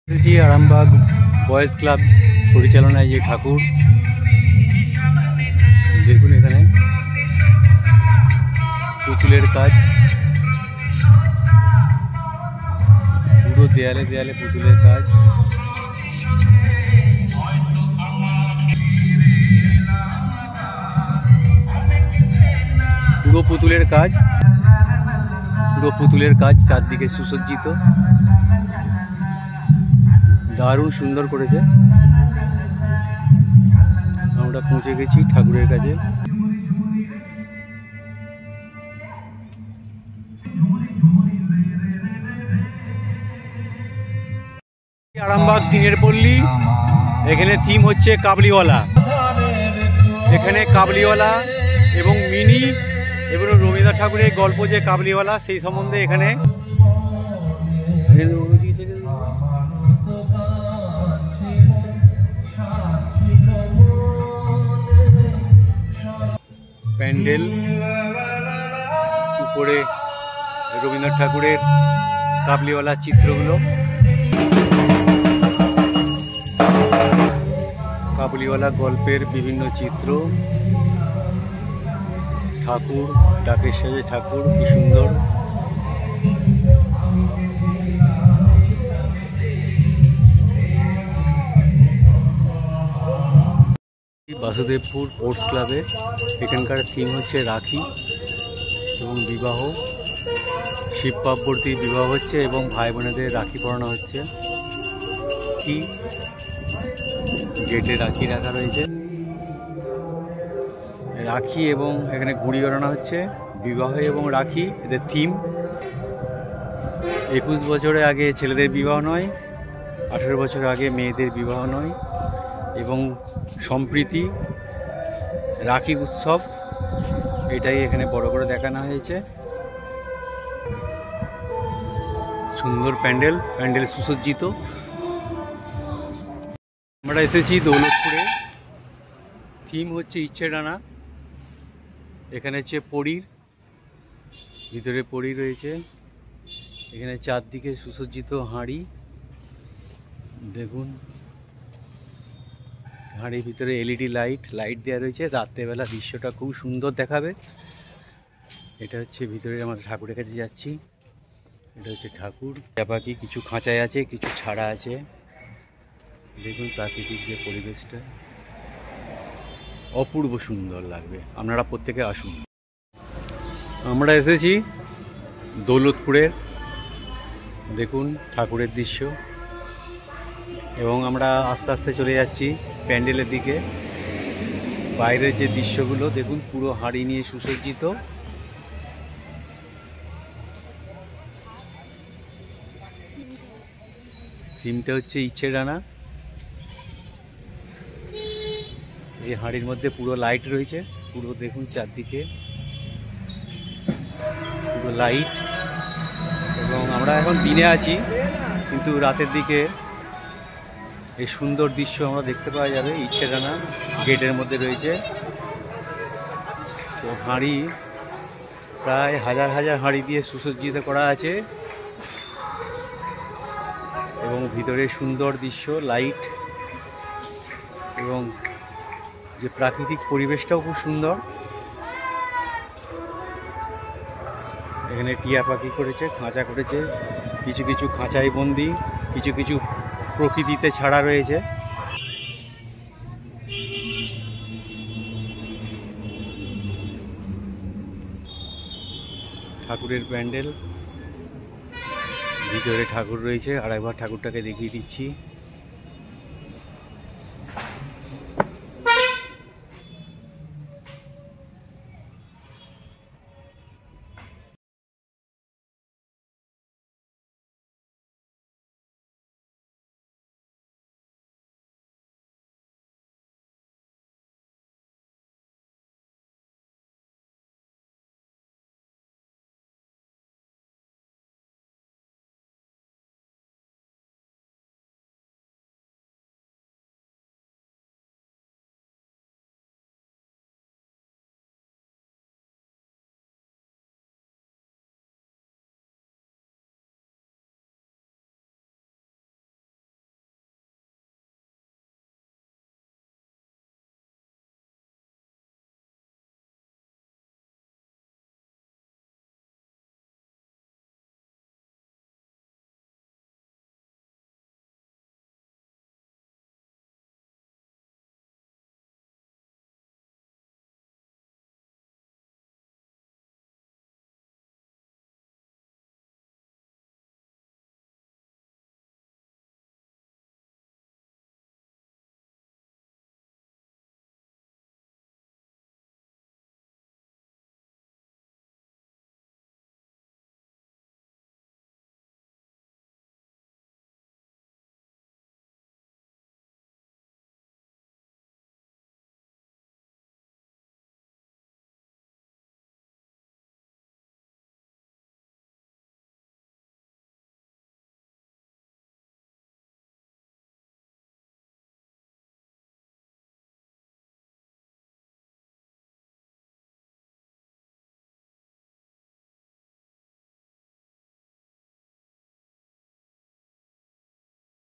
Arambagh boys club পরিচালনায় যে ঠাকুর দেখুন, এখানে পুতুলের কাজ, পুরো দেয়ালে দেয়ালে পুতুলের কাজ। পুরো পুতুলের কাজ, পুরো পুতুলের কাজ, চারদিকে সুসজ্জিত, দারুণ সুন্দর করেছে। আমরা পৌঁছে গেছি ঠাকুরের কাছে। আরামবাগ দিনের পল্লী, এখানে থিম হচ্ছে কাবুলিওয়ালা। এখানে কাবুলিওয়ালা এবং মিনি এবং রবীন্দ্রনাথ ঠাকুরের গল্প যে কাবুলিওয়ালা, সেই সম্বন্ধে এখানে প্যান্ডেল, উপরে রবীন্দ্রনাথ ঠাকুরের কাবুলিওয়ালা চিত্রগুলো, কাবুলিওয়ালা গল্পের বিভিন্ন চিত্র, ঠাকুর, ডাকের সাজে ঠাকুর, কি সুন্দর। বাসুদেবপুর স্পোর্টস ক্লাবের এখানকার থিম হচ্ছে রাখি এবং বিবাহ। শিব পার্বতী বিবাহ হচ্ছে এবং ভাই বোনেদের রাখি পরানো হচ্ছে। কি গেটে রাখি রাখা রয়েছে, রাখি এবং এখানে ঘুড়ি ওড়ানো হচ্ছে। বিবাহ এবং রাখি এদের থিম। 21 বছরে আগে ছেলেদের বিবাহ নয়, 18 বছর আগে মেয়েদের বিবাহ নয়, এবং সম্প্রীতি, রাখি উৎসব, এটাই এখানে বড় করে দেখানো হয়েছে। সুন্দর প্যান্ডেল, প্যান্ডেল সুসজ্জিত। আমরা এসেছি দৌলতপুরে, থিম হচ্ছে ইচ্ছে ডানা। এখানে হচ্ছে পরীর, ভিতরে পরী রয়েছে। এখানে চারদিকে সুসজ্জিত হাঁড়ি, দেখুন হাঁড়ির ভিতরে এলইডি লাইট দেওয়া রয়েছে। রাত্রেবেলা দৃশ্যটা খুব সুন্দর দেখাবে। এটা হচ্ছে ভিতরে আমরা ঠাকুরের কাছে যাচ্ছি। এটা হচ্ছে ঠাকুর। পাখি কিছু খাঁচায় আছে, কিছু ছাড়া আছে। দেখুন প্রাকৃতিক যে পরিবেশটা, অপূর্ব সুন্দর লাগবে। আপনারা প্রত্যেকে আসুন। আমরা এসেছি দৌলতপুরের, দেখুন ঠাকুরের দৃশ্য, এবং আমরা আস্তে আস্তে চলে যাচ্ছি প্যান্ডেলের দিকে। বাইরের যে দৃশ্যগুলো দেখুন, পুরো হাঁড়ি নিয়ে সুসজ্জিত। থিমটা হচ্ছে ইচ্ছে ডানা। এই হাঁড়ির মধ্যে পুরো লাইট রয়েছে, পুরো দেখুন চারদিকে পুরো লাইট। এবং আমরা এখন দিনে আছি, কিন্তু রাতের দিকে এই সুন্দর দৃশ্য আমরা দেখতে পাওয়া যাবে। ইচ্ছে ডানা গেটের মধ্যে রয়েছে। তো হাঁড়ি প্রায় হাজার হাজার হাঁড়ি দিয়ে সুসজ্জিত করা আছে, এবং ভিতরে সুন্দর দৃশ্য, লাইট, এবং যে প্রাকৃতিক পরিবেশটাও খুব সুন্দর। এখানে টিয়া পাখি করেছে, খাঁচা করেছে, কিছু কিছু খাঁচায় বন্দি, কিছু কিছু প্রকৃতিতে ছাড়া রয়েছে। ঠাকুরের প্যান্ডেল, ভিতরে ঠাকুর রয়েছে। আরেকবার ঠাকুরটাকে দেখিয়ে দিচ্ছি।